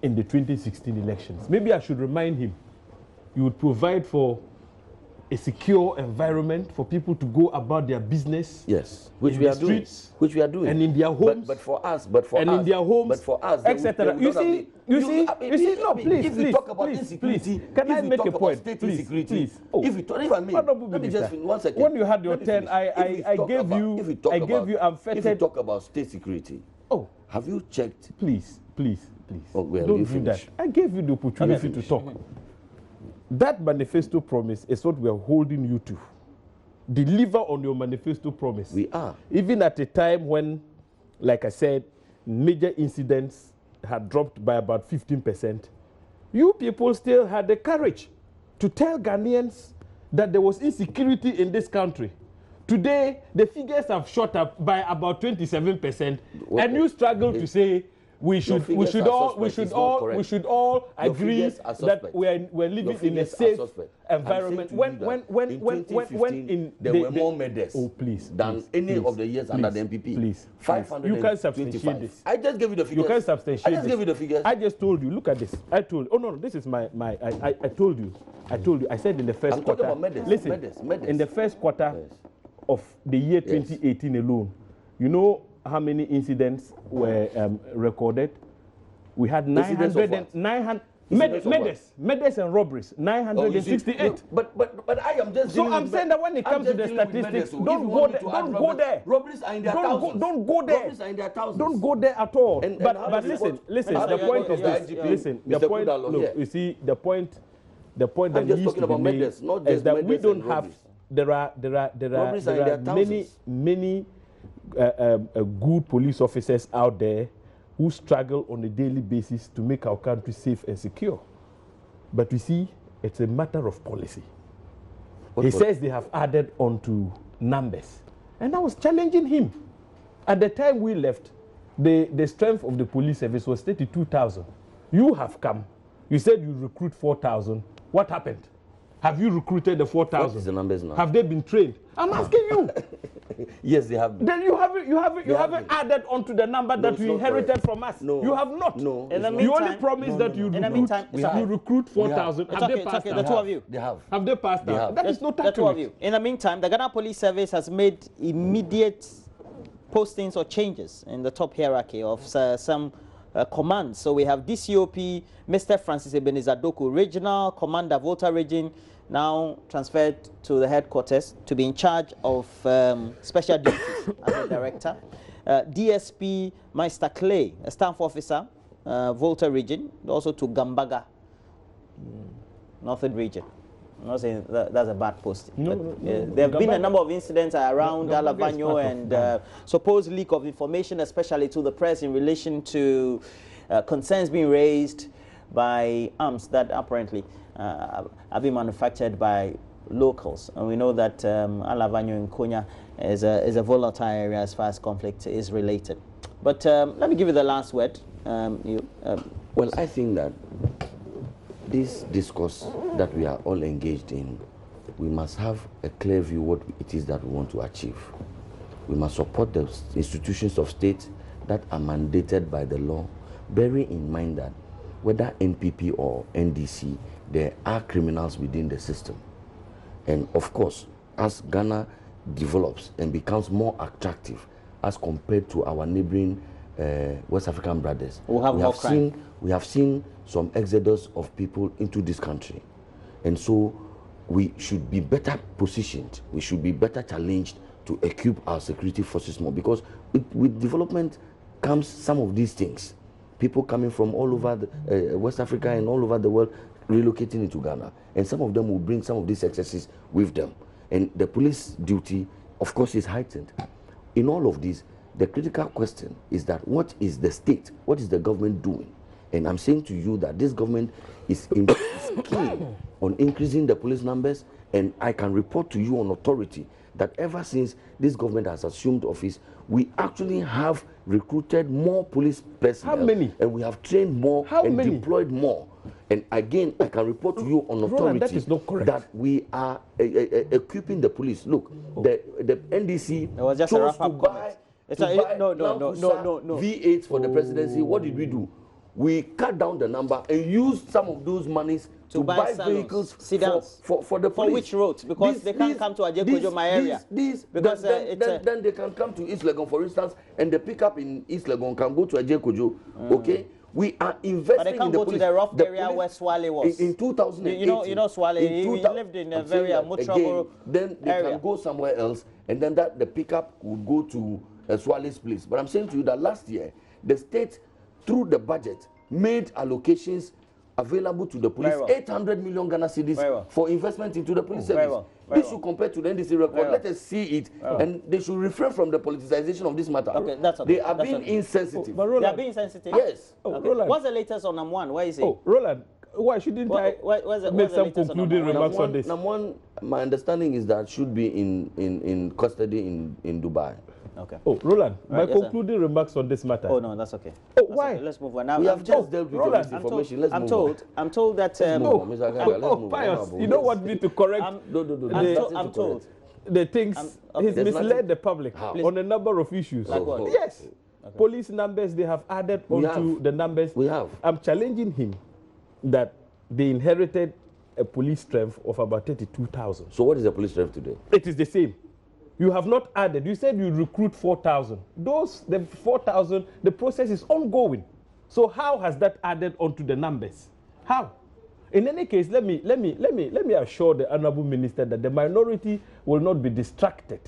Speaker 2: in the 2016 elections. Maybe I should remind him. You would provide for a secure environment for people to go about their business.
Speaker 3: Yes, which we are doing.
Speaker 2: And in their homes.
Speaker 3: But for us,
Speaker 2: in their homes,
Speaker 3: etc.
Speaker 2: You see, no, please,
Speaker 3: if we talk about insecurity,
Speaker 2: can I make a point?
Speaker 3: Please.
Speaker 2: If I may, let me just 1 second. When you had your turn, I gave you unfettered.
Speaker 3: If you talk about state security, have you checked?
Speaker 2: Please. please.
Speaker 3: Oh, well,
Speaker 2: don't do that. I gave you the opportunity to talk. That manifesto promise is what we are holding you to. Deliver on your manifesto promise.
Speaker 3: We are.
Speaker 2: Even at a time when, like I said, major incidents had dropped by about 15%, you people still had the courage to tell Ghanaians that there was insecurity in this country. Today, the figures have shot up by about 27%, and you struggle to say we should all agree that we're living in a safe environment. When
Speaker 3: there were more murders
Speaker 2: than
Speaker 3: any of the years under the MPP.
Speaker 2: Please,
Speaker 3: 525.
Speaker 2: you can't substantiate this.
Speaker 3: I just gave you the figures.
Speaker 2: You can't substantiate
Speaker 3: I just gave you the figures.
Speaker 2: I just told you. Look at this. I told you. Oh no, this is I told you. I said in the first quarter.
Speaker 3: Talking about
Speaker 2: listen, in the first quarter of the year 2018 alone, you know how many incidents were recorded? We had 900 murders and robberies, 968.
Speaker 3: But I am just.
Speaker 2: So I'm saying that when it comes to the statistics, don't go there.
Speaker 3: Robberies are in their thousands.
Speaker 2: Don't go there.
Speaker 3: Robberies are in their thousands.
Speaker 2: Don't go there at all. But listen.
Speaker 3: And
Speaker 2: The point is this. Listen. The point. Look, you see the point. The point that needs to be made is that we don't have. There are many good police officers out there who struggle on a daily basis to make our country safe and secure. But you see, it's a matter of policy. He says they have added on to numbers. And I was challenging him. At the time we left, the strength of the police service was 32,000. You have come. You said you recruit 4,000. What happened? Have you recruited the 4,000?
Speaker 3: What is the numbers now?
Speaker 2: Have they been trained? I'm asking you.
Speaker 3: Yes, they have been.
Speaker 2: Then you haven't added on to the number that you inherited from us.
Speaker 3: No.
Speaker 2: You have not.
Speaker 3: No.
Speaker 2: You only promised that you recruit 4,000. Have they passed
Speaker 1: the two of you.
Speaker 3: They have.
Speaker 2: Have they passed that? That is not
Speaker 1: the two of you. In the meantime, the Ghana Police Service has made immediate postings or changes in the top hierarchy of some commands. So we have DCOP, Mr. Francis Ebenezer Doku, Regional Commander, Volta Region, now transferred to the headquarters to be in charge of special duties as a director. DSP Meister Clay, a staff officer, Volta Region, also to Gambaga, Northern Region. I'm not saying that's a bad post. There have been a number of incidents around Alavanyo and supposed leak of information, especially to the press in relation to concerns being raised by arms that apparently are being manufactured by locals. And we know that Alavanyo in Konya is a volatile area as far as conflict is related. But let me give you the last word.
Speaker 3: Well, I think that this discourse that we are all engaged in, we must have a clear view what it is that we want to achieve. We must support the institutions of state that are mandated by the law, bearing in mind that whether NPP or NDC, there are criminals within the system. And of course, as Ghana develops and becomes more attractive as compared to our neighboring West African brothers, we have seen some exodus of people into this country. And so we should be better positioned, we should be better challenged to equip our security forces more, because with development comes some of these things. People coming from all over West Africa and all over the world relocating into Ghana, and some of them will bring some of these excesses with them. And the police duty, of course, is heightened. In all of this, the critical question is that what is the state, what is the government doing? And I'm saying to you that this government is keen on increasing the police numbers, and I can report to you on authority that ever since this government has assumed office, we actually have recruited more police personnel.
Speaker 2: How many?
Speaker 3: And we have trained more deployed more. And again, I can report to you on authority
Speaker 2: that is not correct.
Speaker 3: that we are equipping the police. Look, the NDC chose to buy V8 for the presidency. What did we do? We cut down the number and used some of those monies to buy vehicles for the police.
Speaker 1: For which roads? Because they can't come to Ajekojo, my area.
Speaker 3: Then they can come to East Legon, for instance, and the pickup in East Legon can go to Ajekojo. Okay? We are investing
Speaker 1: but they can't
Speaker 3: in the
Speaker 1: go
Speaker 3: police.
Speaker 1: to the rough area where Suale was.
Speaker 3: In 2008.
Speaker 1: You know Suale, he lived in a very trouble
Speaker 3: then they
Speaker 1: area.
Speaker 3: can go somewhere else, and then the pickup would go to Suale's place. But I'm saying to you that last year, the state, through the budget, made allocations available to the police,
Speaker 1: well.
Speaker 3: 800 million Ghana cedis
Speaker 1: well.
Speaker 3: for investment into the police service.
Speaker 1: Well.
Speaker 3: This should compare to the NDC record. Let us see it, and they should refrain from the politicization of this matter.
Speaker 1: Okay, that's okay.
Speaker 3: They are being insensitive.
Speaker 2: But Roland,
Speaker 1: They are being sensitive?
Speaker 3: Yes.
Speaker 1: Okay.
Speaker 2: Roland.
Speaker 1: What's the latest on Nam1? Where is it?
Speaker 2: Oh, Roland, why shouldn't I make some concluding remarks on this?
Speaker 3: Number one, my understanding is that should be in custody in Dubai.
Speaker 1: Okay.
Speaker 2: Oh, Roland,
Speaker 1: Right,
Speaker 2: my concluding remarks on this matter.
Speaker 1: Oh, no, that's okay.
Speaker 2: Oh,
Speaker 1: That's
Speaker 2: why?
Speaker 1: okay. Let's move on.
Speaker 3: We have just dealt with
Speaker 2: Roland,
Speaker 3: this information. Let's move on.
Speaker 1: I'm told that...
Speaker 2: Pius, you don't want me to correct
Speaker 1: I'm told.
Speaker 2: the things he's
Speaker 3: There's
Speaker 2: misled
Speaker 3: nothing-
Speaker 2: the public on a number of issues.
Speaker 1: Like what?
Speaker 2: Yes. Police numbers, they have added onto the numbers.
Speaker 3: We have.
Speaker 2: I'm challenging him that they inherited a police strength of about 32,000.
Speaker 3: So what is the police strength today?
Speaker 2: It is the same. You have not added. You said you recruit 4,000. The 4,000, the process is ongoing. So how has that added onto the numbers? How? In any case, let me assure the honourable minister that the minority will not be distracted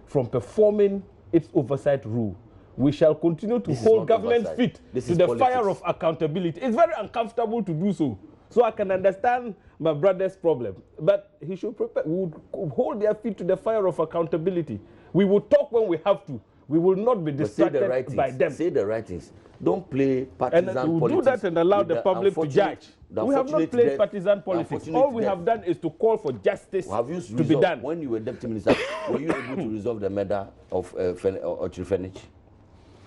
Speaker 2: from performing its oversight rule. We shall continue to hold government feet to the fire of accountability. It's very uncomfortable to do so. So I can understand my brother's problem. But he should prepare. We would hold their feet to the fire of accountability. We will talk when we have to. We will not be distracted by them.
Speaker 3: Say the right things. Don't play partisan politics.
Speaker 2: And we'll do that and allow the public to judge. We have not played partisan politics. All we have done is to call for justice to be done.
Speaker 3: When you were deputy minister, were you able to resolve the matter of Ochirifenich?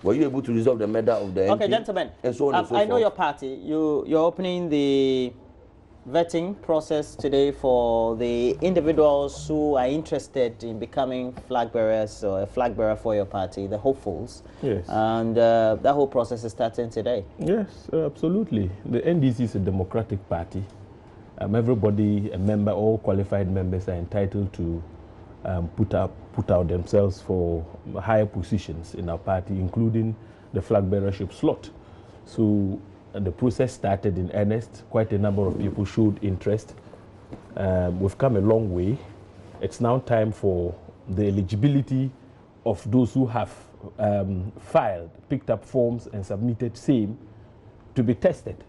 Speaker 3: Were you able to resolve the matter of the MP?
Speaker 1: Okay, gentlemen,
Speaker 3: and so on and so
Speaker 1: I know
Speaker 3: forth?
Speaker 1: your party. You're opening the vetting process today for the individuals who are interested in becoming flag bearers or a flag bearer for your party, the hopefuls.
Speaker 2: Yes.
Speaker 1: And that whole process is starting today.
Speaker 2: Yes, absolutely. The NDC is a democratic party. Everybody, a member, all qualified members are entitled to put out themselves for higher positions in our party, including the flag bearership slot. So the process started in earnest. Quite a number of people showed interest. We've come a long way. It's now time for the eligibility of those who have picked up forms and submitted same to be tested.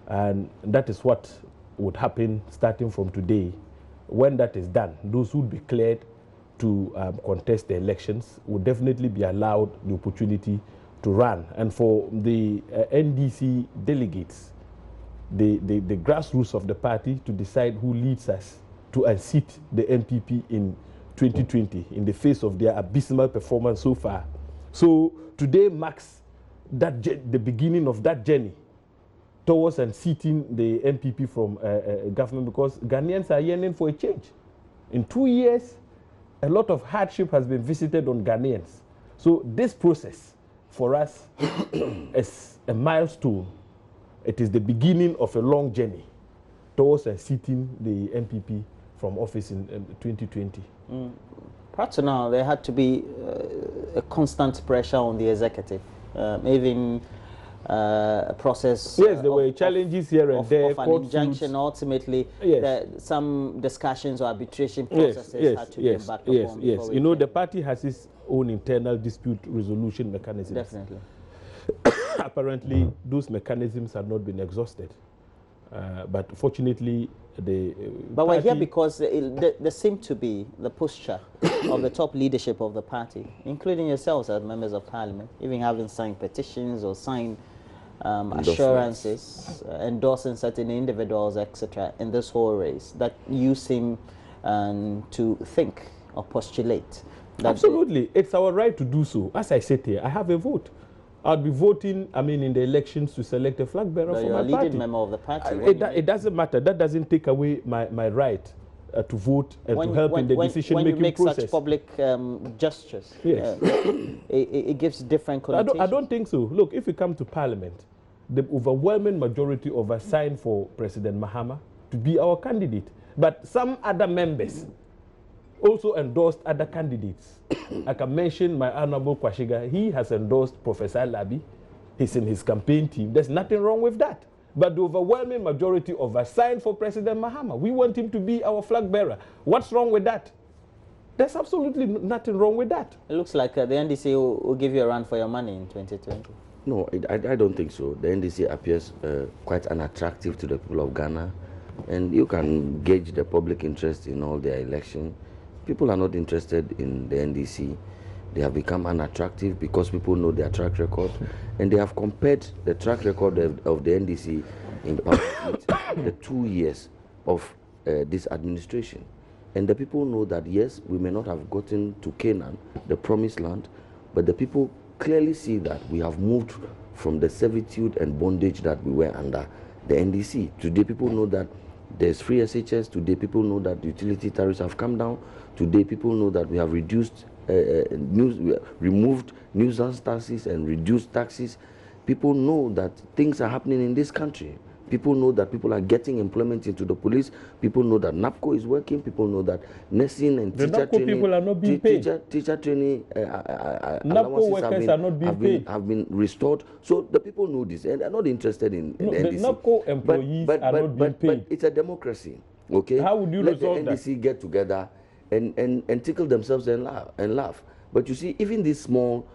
Speaker 2: And that is what would happen starting from today. When that is done, those who be cleared to contest the elections will definitely be allowed the opportunity to run. And for the NDC delegates, the grassroots of the party to decide who leads us to unseat the MPP in 2020 in the face of their abysmal performance so far. So today marks the beginning of that journey towards unseating the MPP from government, because Ghanaians are yearning for a change. In 2 years, a lot of hardship has been visited on Ghanaians. So this process for us is a milestone. It is the beginning of a long journey towards unseating the MPP from office in 2020.
Speaker 1: Prior to now, there had to be a constant pressure on the executive, even a process.
Speaker 2: Yes, there were challenges here and there.
Speaker 1: Of an injunction, ultimately, some discussions or arbitration processes had to be embarked upon.
Speaker 2: Yes. You know, the party has its own internal dispute resolution mechanisms.
Speaker 1: Definitely.
Speaker 2: Apparently, those mechanisms have not been exhausted. But fortunately,
Speaker 1: But we're here because there seemed to be the posture of the top leadership of the party, including yourselves as members of parliament, even having signed petitions or signed assurances, endorsing certain individuals, etc., in this whole race, that you seem to think or postulate.
Speaker 2: Absolutely. It's our right to do so. As I said here, I have a vote. I'll be voting, in the elections to select a flag bearer for my party.
Speaker 1: You're a leading member of the party.
Speaker 2: It doesn't matter. That doesn't take away my right to vote and to help in the decision-making process. When you make such
Speaker 1: public gestures,
Speaker 2: yes.
Speaker 1: It gives different connotations.
Speaker 2: I don't think so. Look, if you come to Parliament, the overwhelming majority of us signed for President Mahama to be our candidate. But some other members also endorsed other candidates. I can mention my Honorable Kwashiga. He has endorsed Professor Labi. He's in his campaign team. There's nothing wrong with that. But the overwhelming majority of us signed for President Mahama. We want him to be our flag bearer. What's wrong with that? There's absolutely nothing wrong with that.
Speaker 1: It looks like the NDC will give you a run for your money in 2020.
Speaker 3: No, I don't think so. The NDC appears quite unattractive to the people of Ghana, and you can gauge the public interest in all their election. People are not interested in the NDC. They have become unattractive because people know their track record, and they have compared the track record of the NDC in with the 2 years of this administration. And the people know that, yes, we may not have gotten to Canaan, the promised land, but the people clearly see that we have moved from the servitude and bondage that we were under the NDC. Today, people know that there's free SHS. Today, people know that utility tariffs have come down. Today, people know that we have reduced, removed nuisance taxes and reduced taxes. People know that things are happening in this country. People know that people are getting employment into the police. People know that NAPCO is working. People know that nursing and teacher training,
Speaker 2: people are not being paid.
Speaker 3: Teacher training
Speaker 2: NAPCO workers are not being paid.
Speaker 3: Have been restored. So the people know this, and they're not interested in the NDC.
Speaker 2: The NAPCO employees are not being paid.
Speaker 3: But it's a democracy, okay?
Speaker 2: How would you resolve that?
Speaker 3: Let the NDC get together and tickle themselves and laugh. But you see, even these small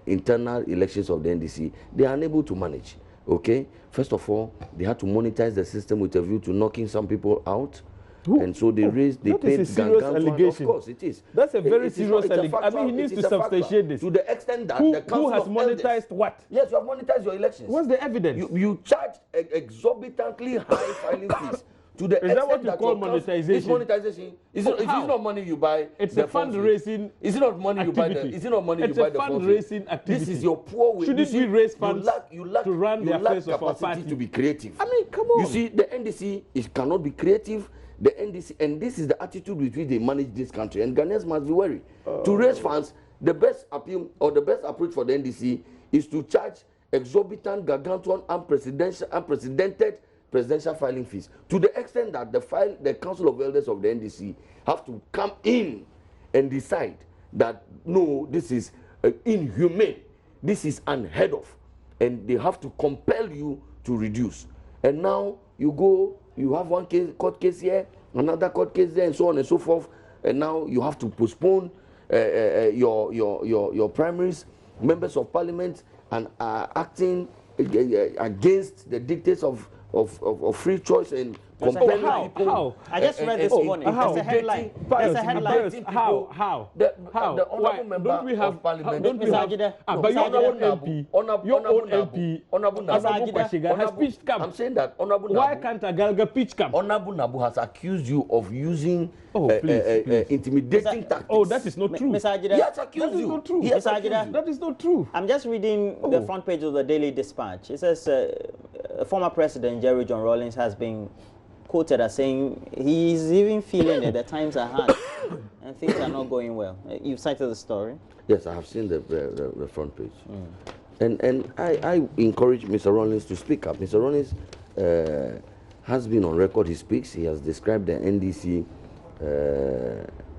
Speaker 3: internal elections of the NDC, they are unable to manage. Okay, first of all, they had to monetize the system with a view to knocking some people out. And so they paid
Speaker 2: allegation.
Speaker 3: Of course, it is.
Speaker 2: That's a very serious allegation. I mean, he needs to substantiate this.
Speaker 3: To the extent that the council
Speaker 2: who has monetized what?
Speaker 3: Yes, you have monetized your elections.
Speaker 2: What's the evidence?
Speaker 3: You charge exorbitantly high filing fees. To the
Speaker 2: is that what you call monetization?
Speaker 3: It's monetization. Is it not money you buy?
Speaker 2: It's a fundraising.
Speaker 3: Is it not money
Speaker 2: activity.
Speaker 3: you buy? Is it not money
Speaker 2: it's
Speaker 3: you buy? It's
Speaker 2: a fundraising activity.
Speaker 3: This is your poor way.
Speaker 2: Shouldn't we raise funds
Speaker 3: you lack
Speaker 2: to run the affairs of our party
Speaker 3: to be creative?
Speaker 2: I mean, come on.
Speaker 3: You see, the NDC cannot be creative. The NDC, and this is the attitude with which they manage this country. And Ghanaians must be wary. To raise funds, the best appeal or the best approach for the NDC is to charge exorbitant, gargantuan, unprecedented presidential filing fees, to the extent that the Council of Elders of the NDC have to come in and decide that no, this is inhumane, this is unheard of, and they have to compel you to reduce. And now you go, you have one court case here, another court case there, and so on and so forth, and now you have to postpone your primaries, members of parliament, and acting against the dictates of free choice and compelling people.
Speaker 2: How?
Speaker 1: I just read this morning. There's a headline. There's a headline.
Speaker 2: How?
Speaker 3: The honorable member of parliament.
Speaker 2: Don't we have? But your own MP, Honorable Nabu has pitched camp.
Speaker 3: I'm saying that Honorable Nabu.
Speaker 2: Why can't Agalga pitch camp?
Speaker 3: Honorable Nabu has accused you of using intimidating tactics.
Speaker 2: Oh, that is not true.
Speaker 3: He has accused you.
Speaker 2: Not true.
Speaker 3: That
Speaker 2: is not true.
Speaker 1: I'm just reading the front page of the Daily Dispatch. It says former President Jerry John Rawlings has been quoted as saying he's even feeling that the times are hard and things are not going well. You've cited the story.
Speaker 3: Yes, I have seen the front page. And I encourage Mr. Rawlings to speak up. Mr. Rawlings has been on record. He speaks. He has described the NDC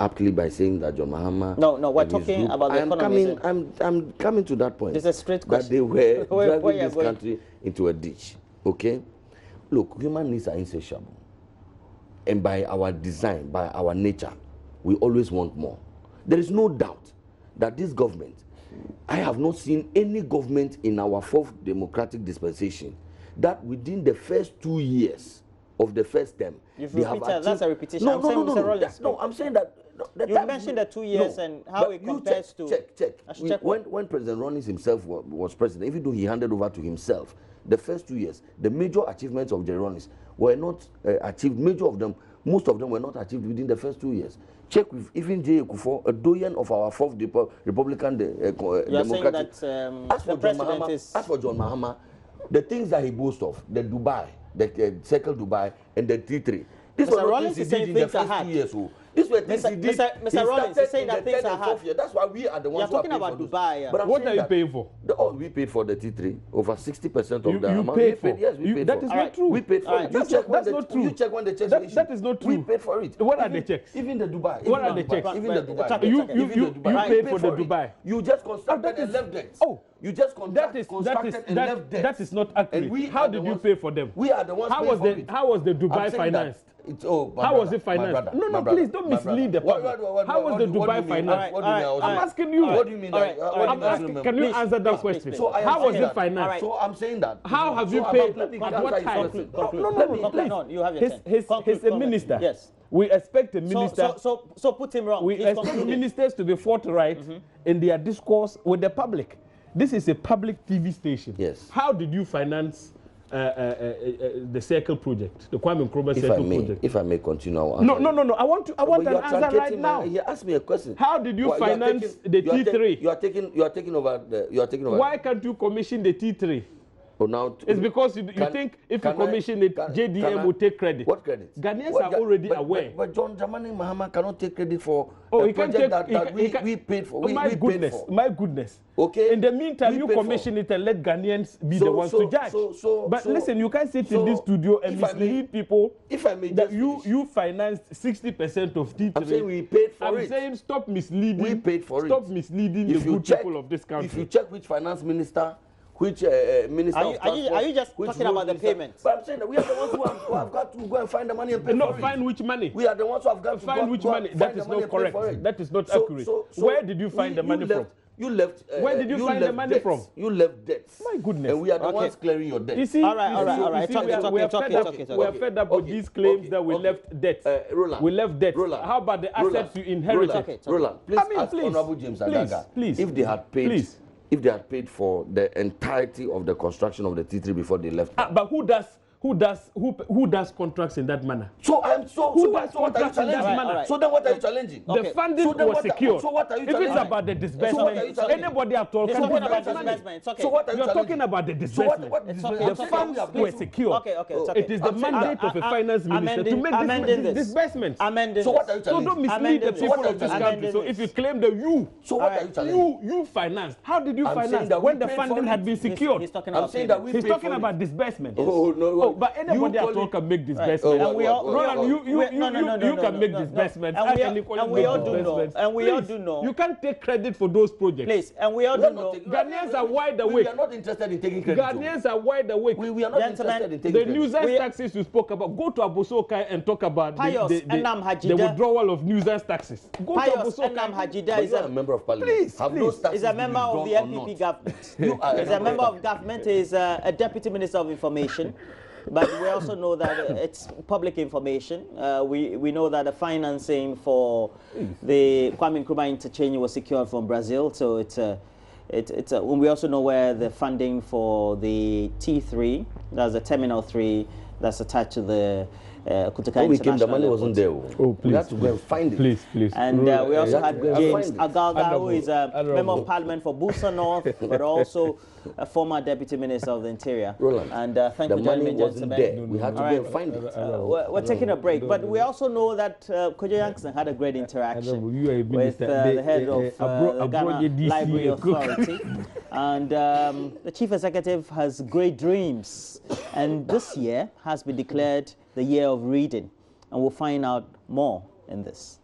Speaker 3: aptly by saying that John Mahama.
Speaker 1: No, we're talking about the economy.
Speaker 3: I'm coming to that point.
Speaker 1: It's a straight question.
Speaker 3: That they were dragging this country into a ditch. Okay? Look, human needs are insatiable. And by our design, by our nature, we always want more. There is no doubt that this government, I have not seen any government in our fourth democratic dispensation that within the first 2 years of the first term,
Speaker 1: they have achieved. That's a repetition.
Speaker 3: No, I'm saying that.
Speaker 1: You mentioned the 2 years and how it compares to.
Speaker 3: Check. When President Rawlings himself was president, even though he handed over to himself, the first 2 years, the major achievements of Jerry Rawlings were not achieved. Most of them were not achieved within the first 2 years. Check with even J. Kufuor, a doyen of our fourth Republican Democratic. As for John Mahama, the things that he boasts of, the Dubai, the Circle Dubai, and the T3. This was what he did in the first 2 years. This were things he did.
Speaker 1: Mr. Rawlings is saying that things are hard.
Speaker 3: That's why we are the ones who are paying for
Speaker 1: those. Dubai.
Speaker 3: But
Speaker 2: what are you paying for?
Speaker 3: We paid for the T3. Over 60% of the amount.
Speaker 2: Paid for.
Speaker 3: Yes, we paid for.
Speaker 2: That is not true.
Speaker 3: We paid for it.
Speaker 2: That's not true.
Speaker 3: You check when the checks were issued.
Speaker 2: That is not true.
Speaker 3: We paid for it.
Speaker 2: What are the checks?
Speaker 3: Even the Dubai.
Speaker 2: What are the checks?
Speaker 3: Even the Dubai.
Speaker 2: You paid for the Dubai.
Speaker 3: You just constructed and left it.
Speaker 2: Oh.
Speaker 3: You just constructed and left it.
Speaker 2: That is not accurate. How did you pay for them?
Speaker 3: We are the ones paying for it.
Speaker 2: How was the Dubai financed? How was it financed? No, please don't mislead the public. How was the Dubai financed? I'm asking you.
Speaker 3: What do you mean?
Speaker 2: Can you answer that question? How was it financed?
Speaker 3: So I'm saying that.
Speaker 2: How have you paid? At what time? No. You have your turn. He's a minister.
Speaker 1: Yes.
Speaker 2: We expect a minister.
Speaker 1: So put him wrong.
Speaker 2: We expect ministers to be forthright in their discourse with the public. This is a public TV station.
Speaker 3: Yes.
Speaker 2: How did you finance the Circle project, the Kwame Nkrumah Circle project?
Speaker 3: If I may continue.
Speaker 2: No. I want an answer right now.
Speaker 3: He asked me a question.
Speaker 2: How did you finance the T3?
Speaker 3: You are taking over.
Speaker 2: Why can't you commission the T3?
Speaker 3: Oh, now
Speaker 2: it's because you think if you commission it, JDM will take credit.
Speaker 3: What credit?
Speaker 2: Ghanaians are already aware.
Speaker 3: But John Dramani Mahama cannot take credit for
Speaker 2: a
Speaker 3: project that we paid for.
Speaker 2: My goodness.
Speaker 3: Okay.
Speaker 2: In the meantime, you commission it and let Ghanaians be the ones to judge. But listen, you can't sit in this studio and mislead people.
Speaker 3: If I may,
Speaker 2: that you financed 60% of T3.
Speaker 3: I'm saying we paid for it.
Speaker 2: I'm saying stop misleading.
Speaker 3: We paid for it.
Speaker 2: Stop misleading the good people of this country.
Speaker 3: If you check which finance minister, which minister of transport,
Speaker 1: are you just talking about the payments?
Speaker 3: But I'm saying that we are the ones who have got to go and find the money and pay for it.
Speaker 2: Find which money?
Speaker 3: We are the ones who have got to
Speaker 2: find which money. That is not correct. That is not accurate. Where did you find the money from?
Speaker 3: You left.
Speaker 2: Where did you find the money from?
Speaker 3: You left debts.
Speaker 2: My goodness.
Speaker 3: And we are the ones clearing your debts.
Speaker 2: You see,
Speaker 1: all right.
Speaker 2: We are fed up with these claims that we left debts. We left debts. How about the assets you inherited?
Speaker 3: Roland, please ask Honorable James Adaga if they had paid. If they had paid for the entirety of the construction of the T3 before they left.
Speaker 2: But who does contracts in that manner?
Speaker 3: So what are you challenging? So then what are you challenging?
Speaker 2: The funding was secured.
Speaker 3: So what are you
Speaker 2: challenging? If it's about the disbursement, anybody at all can
Speaker 1: talking about disbursement.
Speaker 3: So what are you
Speaker 2: talking about the disbursement? The funds were secured. It is the mandate of a finance minister to make disbursements.
Speaker 3: So what are you challenging?
Speaker 2: So don't mislead the people of this country. So if you claim that
Speaker 3: what are you challenging?
Speaker 2: You financed. How did you finance when the funding had been secured?
Speaker 1: He's talking
Speaker 2: about disbursement. Oh no. But anybody at all can make disbursements.
Speaker 1: And we all
Speaker 2: you can make disbursements.
Speaker 1: And we all do know. And we all do know.
Speaker 2: You can't take credit for those projects.
Speaker 1: Please, and we all do know.
Speaker 2: Ghanaians are wide awake.
Speaker 3: We are not interested in taking credit.
Speaker 2: Ghanaians are wide awake.
Speaker 3: We are not interested in taking
Speaker 2: credit. The nuisance taxes you spoke about. Go to Abosokai and talk about the withdrawal of nuisance taxes. Go to Abosokai.
Speaker 3: Hajida is a member of parliament.
Speaker 2: Please.
Speaker 1: Is a member of the NPP government. Is a member of government. Is a deputy minister of information. But we also know that it's public information. We know that the financing for the Kwame Nkrumah interchange was secured from Brazil. So we also know where the funding for the T3, that's the Terminal 3, that's attached to the Kutuka International
Speaker 3: the money wasn't there.
Speaker 2: Oh, please.
Speaker 3: We had to go and find it.
Speaker 2: Please.
Speaker 1: And we also had James Agaga, who is a member of parliament for Busa North, but also a former deputy minister of the interior.
Speaker 3: Roland,
Speaker 1: and thank you,
Speaker 3: gentlemen. Wasn't there. We had to go and find it.
Speaker 1: We're taking a break, but we also know that Kojo Yankson had a great interaction with the head of the Ghana Library Authority. And the chief executive has great dreams. And this year has been declared the year of reading. And we'll find out more in this.